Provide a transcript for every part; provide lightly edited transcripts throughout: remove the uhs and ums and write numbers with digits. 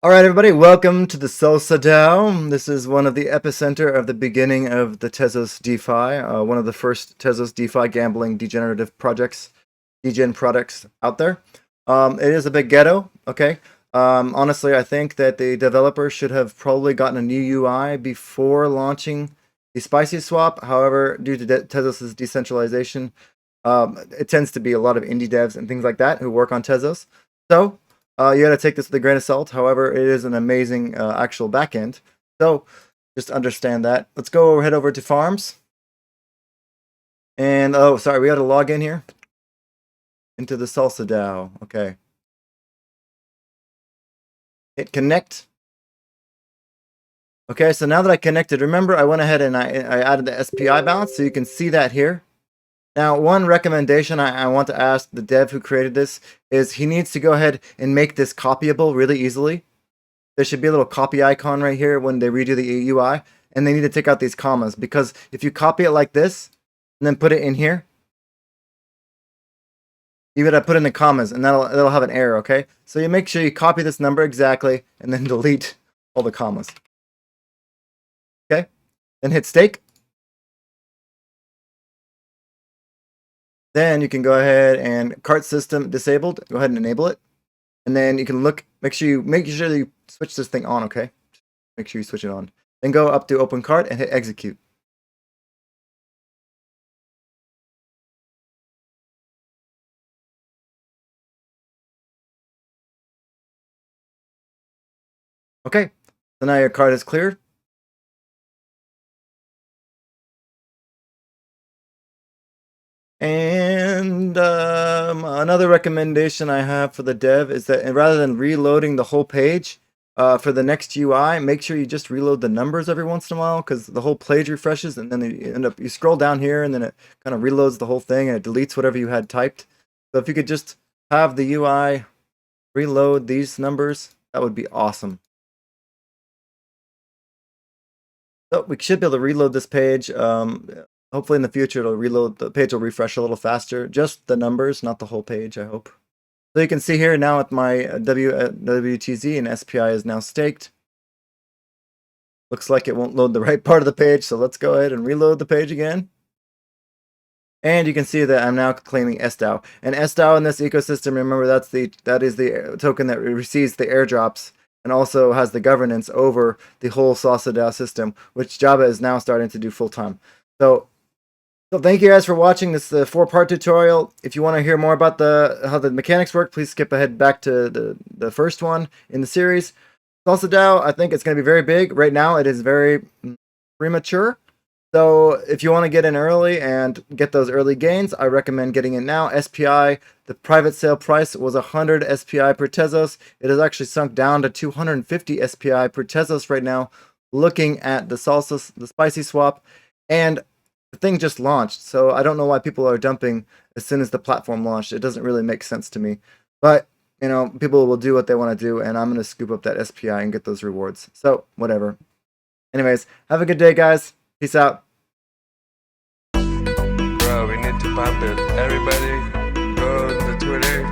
All right, everybody, welcome to the Salsadao. This is one of the epicenter of the beginning of the Tezos Defi, one of the first Tezos Defi gambling degenerative projects, degen products out there. It is a big ghetto, okay? Honestly, I think that the developer should have probably gotten a new UI before launching the Spicy Swap. However, due to Tezos' decentralization, it tends to be a lot of indie devs and things like that who work on Tezos. So, you got to take this with a grain of salt. However, it is an amazing actual backend. So just understand that. Let's head over to farms. And oh, sorry, we got to log in here into the Salsadao. Okay. Hit connect. Okay, so now that I connected, remember I went ahead and I added the SPI balance, so you can see that here. Now, one recommendation I want to ask the dev who created this is he needs to go ahead and make this copyable really easily. There should be a little copy icon right here when they redo the UI, and they need to take out these commas, because if you copy it like this and then put it in here, you gotta put in the commas, and that'll have an error, okay? So you make sure you copy this number exactly and then delete all the commas. Okay? Then hit stake. Then you can go ahead and cart system disabled. Go ahead and enable it. And then you can look, make sure you switch this thing on, okay? Make sure you switch it on. Then go up to open cart and hit execute. Okay, so now your cart is cleared. And another recommendation I have for the dev is that rather than reloading the whole page for the next UI, make sure you just reload the numbers every once in a while, because the whole page refreshes and then you scroll down here and then it kind of reloads the whole thing and it deletes whatever you had typed. So if you could just have the UI reload these numbers, that would be awesome. So we should be able to reload this page. Hopefully in the future it'll reload, the page will refresh a little faster. Just the numbers, not the whole page, I hope. So you can see here now with my WTZ and SPI is now staked. Looks like it won't load the right part of the page, so let's go ahead and reload the page again. And you can see that I'm now claiming SDAO. And SDAO in this ecosystem, remember, that is the token that receives the airdrops and also has the governance over the whole Salsadao system, which Java is now starting to do full time. So thank you guys for watching this 4-part tutorial. If you want to hear more about how the mechanics work, please skip ahead back to the first one in the series. Salsadao, I think it's going to be very big. Right now, it is very premature. So if you want to get in early and get those early gains, I recommend getting in now. SPI, the private sale price was 100 SPI per Tezos. It has actually sunk down to 250 SPI per Tezos right now, looking at the Spicy Swap. And the thing just launched, so I don't know why people are dumping as soon as the platform launched. It doesn't really make sense to me. But, you know, people will do what they want to do, and I'm going to scoop up that SPI and get those rewards. So, whatever. Anyways, have a good day, guys. Peace out. Bro, we need to pump it. Everybody, go to Twitter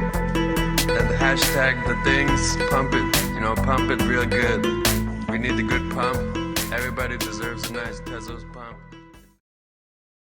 and hashtag the things. Pump it. You know, pump it real good. We need a good pump. Everybody deserves a nice Tezos pump.